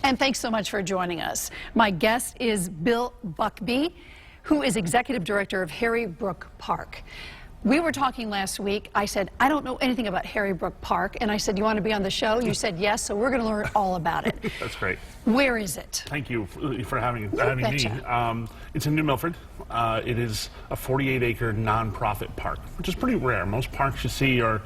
And thanks so much for joining us. My guest is Bill Buckby, who is Executive Director of Harry Brooke Park. We were talking last week. I said, I don't know anything about Harry Brooke Park. And I said, you want to be on the show? You said yes, so we're going to learn all about it. That's great. Where is it? Thank you for having me. It's in New Milford. It is a 48-acre nonprofit park, which is pretty rare. Most parks you see are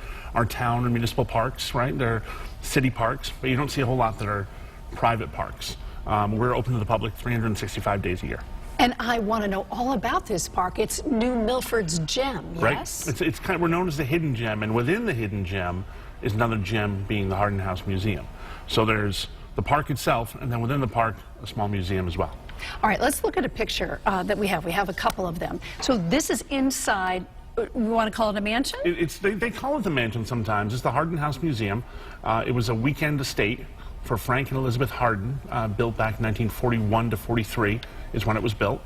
town or municipal parks, right? They're city parks, but you don't see a whole lot that are private parks. We're open to the public 365 days a year. And I want to know all about this park. It's New Milford's gem, yes? Right. It's kind of, we're known as the hidden gem, and within the hidden gem is another gem, being the Hardin House Museum. So there's the park itself, and then within the park, a small museum as well. All right, let's look at a picture that we have. We have a couple of them. So this is inside. We want to call it a mansion? They call it the mansion sometimes. It's the Hardin House Museum. It was a weekend estate for Frank and Elizabeth Hardin, built back in 1941 to 43 is when it was built.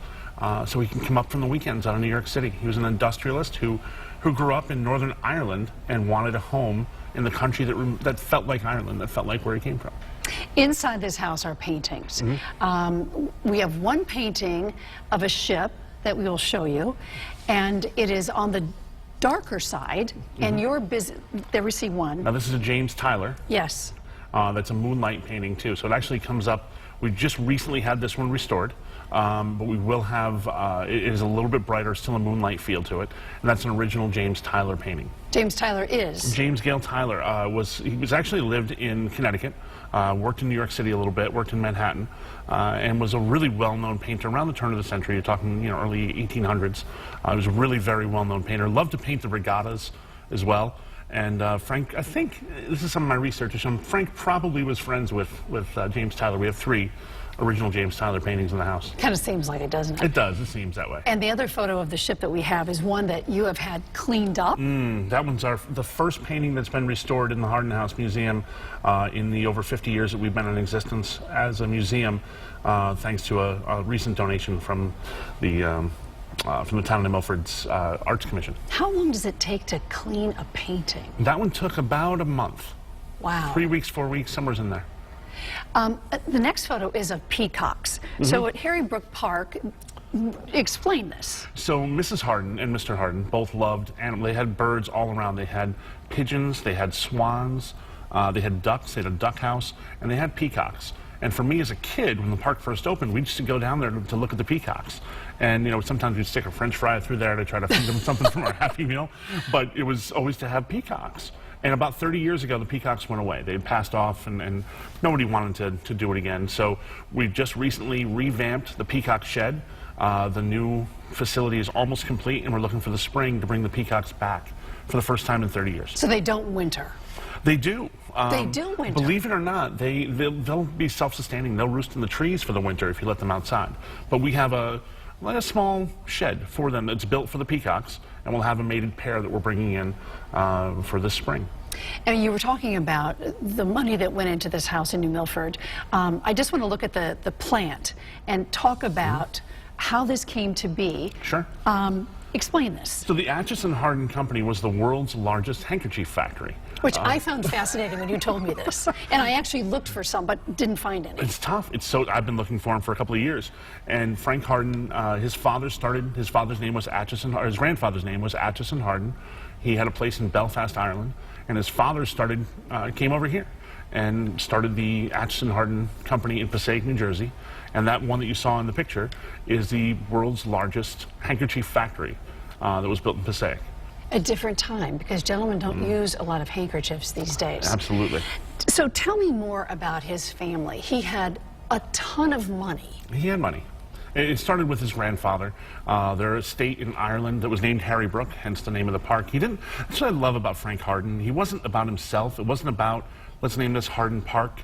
So he can come up from the weekends out of New York City. He was an industrialist who grew up in Northern Ireland and wanted a home in the country that felt like Ireland, that felt like where he came from. Inside this house are paintings. We have one painting of a ship that we will show you, and it is on the darker side, and you're busy. There we see one. Now this is a James Tyler. Yes. That's a moonlight painting too, so it actually comes up. We just recently had this one restored, but we will have, it is a little bit brighter, still a moonlight feel to it, and that's an original James Tyler painting. James Tyler is? James Gale Tyler he was actually lived in Connecticut, worked in New York City a little bit, worked in Manhattan, and was a really well-known painter around the turn of the century. You're talking, early 1800s. He was a really very well-known painter. Loved to paint the regattas as well. And Frank, I think, this is some of my research has shown, Frank probably was friends with James Tyler. We have 3 original James Tyler paintings in the house. Kind of seems like it, doesn't it? It does. It seems that way. And the other photo of the ship that we have is one that you have had cleaned up. That one's the first painting that's been restored in the Hardin House Museum in the over 50 years that we've been in existence as a museum, thanks to a recent donation from the town of New Milford's Arts Commission. How long does it take to clean a painting? That one took about a month. Wow. 3 weeks, 4 weeks, somewhere's in there. The next photo is of peacocks. So at Harry Brooke Park, explain this. So Mrs. Hardin and Mr. Hardin both loved animals. They had birds all around. They had pigeons, they had swans, they had ducks, they had a duck house, and they had peacocks. And for me as a kid, when the park first opened, we used to go down there to look at the peacocks. And sometimes we'd stick a French fry through there to try to feed them something from our Happy Meal. But it was always to have peacocks. And about 30 years ago, the peacocks went away. They had passed off, and nobody wanted to do it again. So we just recently revamped the peacock shed. The new facility is almost complete, and we're looking for the spring to bring the peacocks back for the first time in 30 years. So they don't winter? They do. They do winter? Believe it or not, they'll be self-sustaining. They'll roost in the trees for the winter if you let them outside. But we have a small shed for them that's built for the peacocks, and we'll have a mated pair that we're bringing in for this spring. And you were talking about the money that went into this house in New Milford. I just want to look at the plant and talk about how this came to be. Sure. Explain this. So the Atchison Hardin Company was the world's largest handkerchief factory. Which I found fascinating when you told me this. And I actually looked for some, but didn't find any. It's tough. I've been looking for them for a couple of years. And Frank Hardin, his father's name was Atchison, or his grandfather's name was Atchison Hardin. He had a place in Belfast, Ireland. And his father came over here and started the Atchison Hardin Company in Passaic, New Jersey. And that one that you saw in the picture is the world's largest handkerchief factory that was built in Passaic. A different time, because gentlemen don't use a lot of handkerchiefs these days. Absolutely. So tell me more about his family. He had a ton of money. He had money. It started with his grandfather. Their estate in Ireland that was named Harry Brooke, hence the name of the park. That's what I love about Frank Hardin. He wasn't about himself. It wasn't about, let's name this Hardin Park.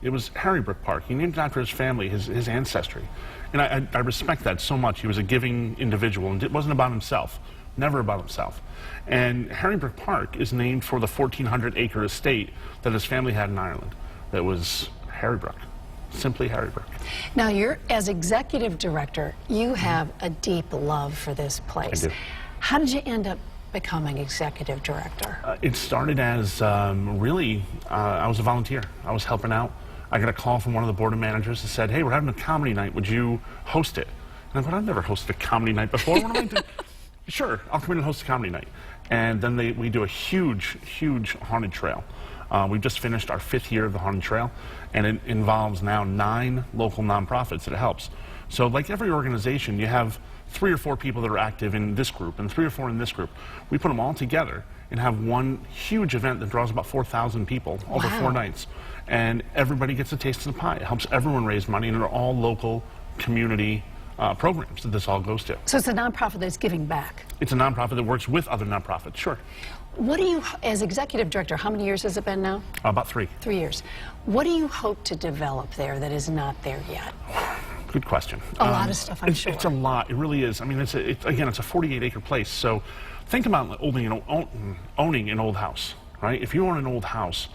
It was Harry Brooke Park. He named it after his family, his ancestry. And I respect that so much. He was a giving individual, and it wasn't about himself. Never about himself. And Harry Brooke Park is named for the 1,400-acre estate that his family had in Ireland. That was Harry Brooke. Simply Harry Brooke. Now, as executive director, you have a deep love for this place. I do. How did you end up becoming executive director? It started as I was a volunteer. I was helping out I got a call from one of the board of managers that said, hey, we're having a comedy night. Would you host it? And I thought, I've never hosted a comedy night before. What am I doing? Sure, I'll come in and host a comedy night. And then we do a huge, huge haunted trail. We've just finished our 5th year of the haunted trail, and it involves now 9 local nonprofits that it helps. So like every organization, you have 3 or 4 people that are active in this group and 3 or 4 in this group. We put them all together and have one huge event that draws about 4,000 people over 4 nights. And everybody gets a taste of the pie. It helps everyone raise money, and they're all local community programs that this all goes to. So it's a nonprofit that's giving back. It's a nonprofit that works with other nonprofits, sure. What do you, as executive director, how many years has it been now? About 3. 3 years. What do you hope to develop there that is not there yet? Good question. A lot of stuff, I'm sure. It's a lot. It really is. I mean, again, it's a 48-acre place. So think about owning an old house, right? If you own an old house,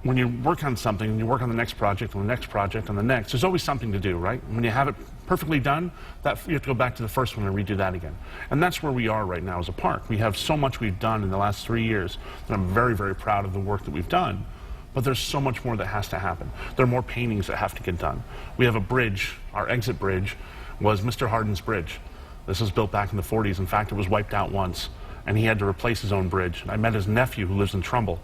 when you work on something and you work on the next project and the next project and the next, there's always something to do, right? When you have it perfectly done, you have to go back to the first one and redo that again. And that's where we are right now as a park. We have so much we've done in the last 3 years that I'm very, very proud of the work that we've done. But there's so much more that has to happen. There are more paintings that have to get done. We have a bridge. Our exit bridge was Mr. Hardin's bridge. This was built back in the 40s. In fact, it was wiped out once, and he had to replace his own bridge. I met his nephew, who lives in Trumbull.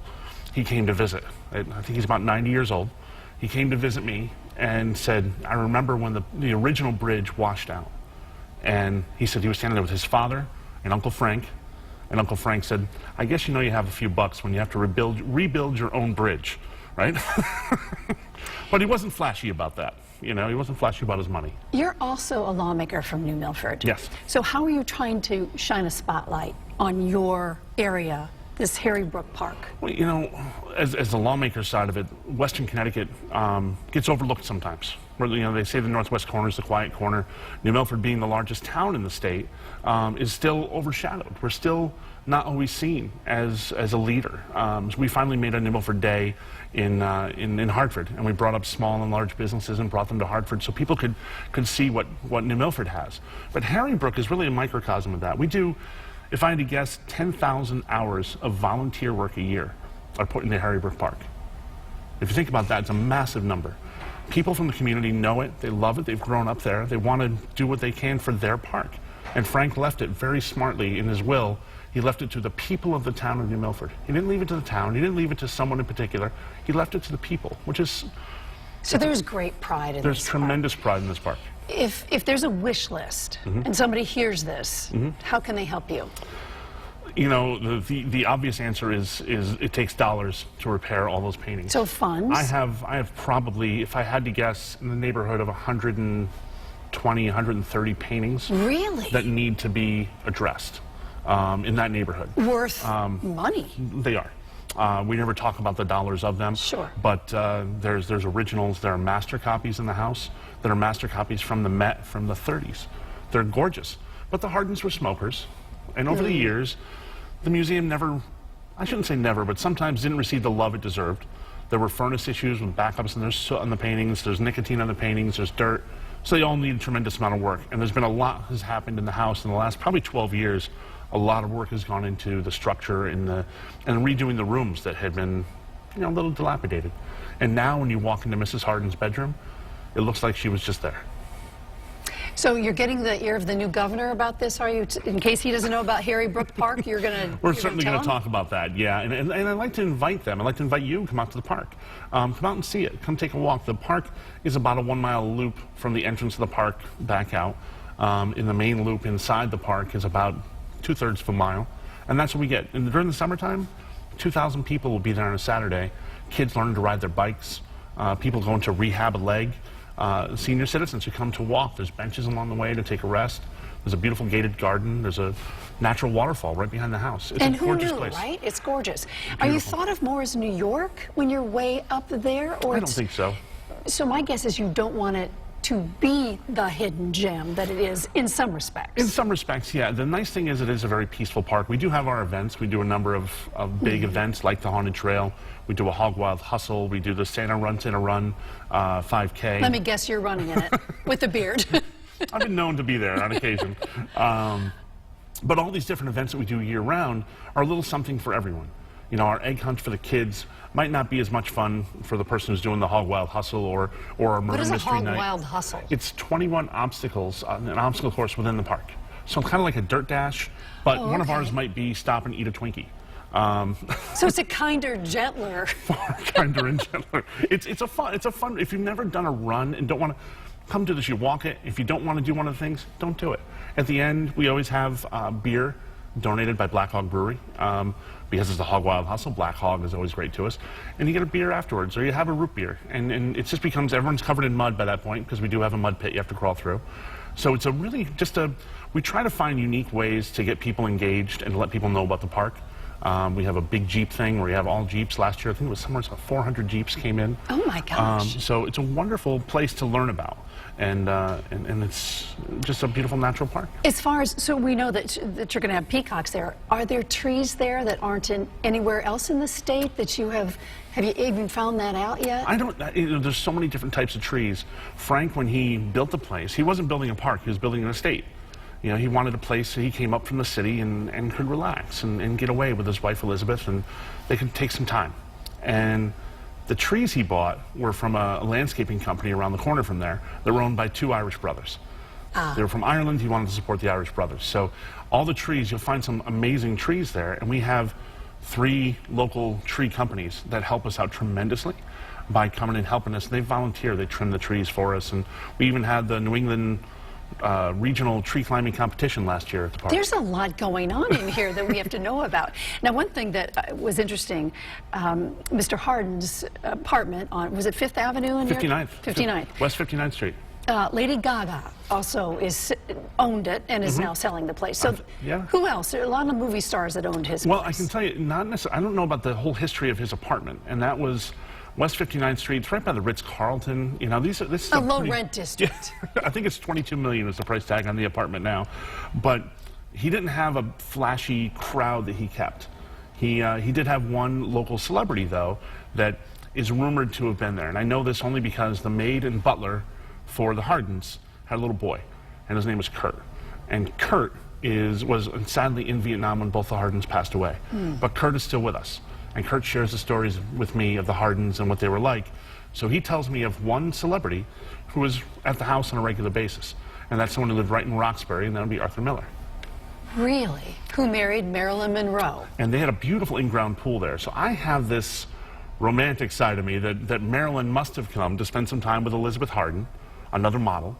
He came to visit. I think he's about 90 years old. He came to visit me and said, I remember when the original bridge washed out. And he said he was standing there with his father and Uncle Frank. And Uncle Frank said, I guess you know you have a few bucks when you have to rebuild your own bridge, right? But he wasn't flashy about that. You know, he wasn't flashy about his money. You're also a lawmaker from New Milford. Yes. So how are you trying to shine a spotlight on your area, this Harry Brooke Park? Well, you know, as the lawmaker side of it, Western Connecticut gets overlooked sometimes. You know, they say the northwest corner is the quiet corner. New Milford, being the largest town in the state, is still overshadowed. We're still not always seen as a leader. So we finally made a New Milford Day in Hartford, and we brought up small and large businesses and brought them to Hartford so people could see what New Milford has. But Harry Brooke is really a microcosm of that. We do, if I had to guess, 10,000 hours of volunteer work a year are put into Harry Brooke Park. If you think about that, it's a massive number. People from the community know it, they love it, they've grown up there, they want to do what they can for their park. And Frank left it very smartly in his will. He left it to the people of the town of New Milford. He didn't leave it to the town, he didn't leave it to someone in particular, he left it to the people, which is... So there's great pride in this park. There's tremendous pride in this park. If there's a wish list, and somebody hears this, how can they help you? You know, the obvious answer is it takes dollars to repair all those paintings. So funds? I have probably, if I had to guess, in the neighborhood of 120, 130 paintings. Really? That need to be addressed in that neighborhood. Worth money? They are. We never talk about the dollars of them. Sure. But there's originals. There are master copies in the house that are master copies from the Met from the 30s. They're gorgeous. But the Hardins were smokers. And over the years, the museum never, I shouldn't say never, but sometimes didn't receive the love it deserved. There were furnace issues with backups, and there's soot on the paintings, there's nicotine on the paintings, there's dirt. So they all need a tremendous amount of work. And there's been a lot has happened in the house in the last probably 12 years. A lot of work has gone into the structure and redoing the rooms that had been, you know, a little dilapidated. And now when you walk into Mrs. Hardin's bedroom, it looks like she was just there. So you're getting the ear of the new governor about this, are you? In case he doesn't know about Harry Brooke Park, you're going to We're certainly going to talk about that, yeah. And I'd like to invite them. I'd like to invite you to come out to the park. Come out and see it. Come take a walk. The park is about a 1-mile loop from the entrance of the park back out. In the main loop inside the park is about 2/3 of a mile. And that's what we get. And during the summertime, 2,000 people will be there on a Saturday. Kids learning to ride their bikes. People going to rehab a leg. Senior citizens who come to walk. There's benches along the way to take a rest. There's a beautiful gated garden. There's a natural waterfall right behind the house. It's and a gorgeous who knew, place. Right? It's gorgeous. Beautiful. Are you thought of more as New York when you're way up there? Or I don't think so. So my guess is you don't want it to be the hidden gem that it is in some respects. In some respects, yeah. The nice thing is it is a very peaceful park. We do have our events. We do a number of big events like the Haunted Trail. We do a Hog Wild Hustle. We do the Santa Run 5K. Let me guess you're running in it with the beard. I've been known to be there on occasion. But all these different events that we do year-round are a little something for everyone. You know, our egg hunt for the kids might not be as much fun for the person who's doing the hog wild hustle or our murder mystery night. What is a hog wild hustle? It's 21 obstacles on an obstacle course within the park. So kind of like a dirt dash, but one of ours might be stop and eat a Twinkie. So it's a kinder, gentler. Far kinder and gentler. It's a fun. If you've never done a run and don't want to come to this, you walk it. If you don't want to do one of the things, don't do it. At the end, we always have beer donated by Black Hog Brewery. Because it's a hog wild hustle, Black Hog is always great to us. And you get a beer afterwards, or you have a root beer. And it just becomes, everyone's covered in mud by that point, because we do have a mud pit you have to crawl through. So it's a really we try to find unique ways to get people engaged and let people know about the park. We have a big Jeep thing where we have all Jeeps. Last year, I think it was somewhere about 400 Jeeps came in. Oh my gosh. So it's a wonderful place to learn about. And it's just a beautiful natural park. As far as, so we know that you're going to have peacocks there. Are there trees there that aren't anywhere else in the state that have you even found that out yet? There's so many different types of trees. Frank, when he built the place, he wasn't building a park, he was building an estate. You know, he wanted a place so he came up from the city and could relax and get away with his wife Elizabeth, and they could take some time. And the trees he bought were from a landscaping company around the corner from there that were owned by two Irish brothers. They were from Ireland. He wanted to support the Irish brothers. So all the trees, you'll find some amazing trees there, and we have 3 local tree companies that help us out tremendously by coming and helping us. They volunteer, they trim the trees for us, and we even had the New England regional tree climbing competition last year at the park. There's a lot going on in here that we have to know about. Now, one thing that was interesting, Mr. Hardin's apartment on, was it 5th Avenue in 59th. 59th. West 59th Street. Lady Gaga also owned it and is now selling the place. So who else? There are a lot of movie stars that owned his place. Well, I can tell you, not necessarily, I don't know about the whole history of his apartment, and that was West 59th Street. It's right by the Ritz-Carlton. You know, this is a low-rent district. Yeah, I think it's $22 million is the price tag on the apartment now. But he didn't have a flashy crowd that he kept. He did have one local celebrity, though, that is rumored to have been there. And I know this only because the maid and butler for the Hardins had a little boy, and his name was Kurt. And Kurt was sadly in Vietnam when both the Hardins passed away. But Kurt is still with us. And Kurt shares the stories with me of the Hardins and what they were like. So he tells me of one celebrity who was at the house on a regular basis. And that's someone who lived right in Roxbury, and that would be Arthur Miller. Really? Who married Marilyn Monroe. And they had a beautiful in-ground pool there. So I have this romantic side of me that Marilyn must have come to spend some time with Elizabeth Hardin, another model,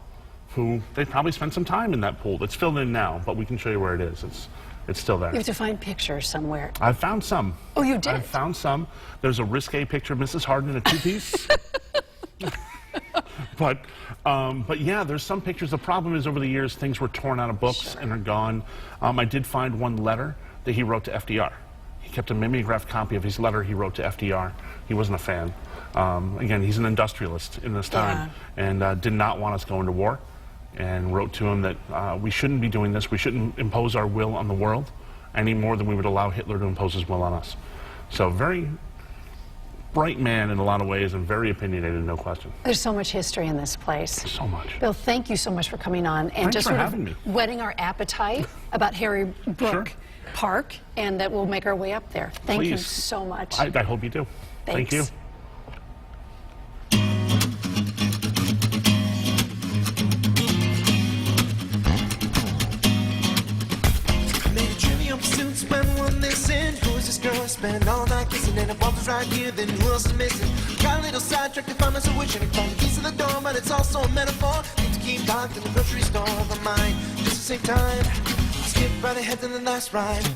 who they probably spent some time in that pool. It's filled in now, but we can show you where it is. It's still there. You have to find pictures somewhere. I've found some. Oh, you did? I've found some. There's a risque picture of Mrs. Hardin in a 2-piece. But yeah, there's some pictures. The problem is over the years, things were torn out of books and are gone. I did find one letter that he wrote to FDR. He kept a mimeographed copy of his letter he wrote to FDR. He wasn't a fan. Again, he's an industrialist in this time and did not want us going to war, and wrote to him that we shouldn't be doing this. We shouldn't impose our will on the world any more than we would allow Hitler to impose his will on us. So very bright man in a lot of ways and very opinionated, no question. There's so much history in this place. So much. Bill, thank you so much for coming on and Thanks just for sort having of me. whetting our appetite about Harry Brooke Park, and that we'll make our way up there. Thank you so much. I hope you do. Thanks. Thank you. Spend all night kissing and the bump is right here, then who else is missing? Got a little sidetracked to find myself wishing to find the keys to the door, but it's also a metaphor. Need to keep locked in the grocery store, but mine just to save time. Skip right ahead to the last ride.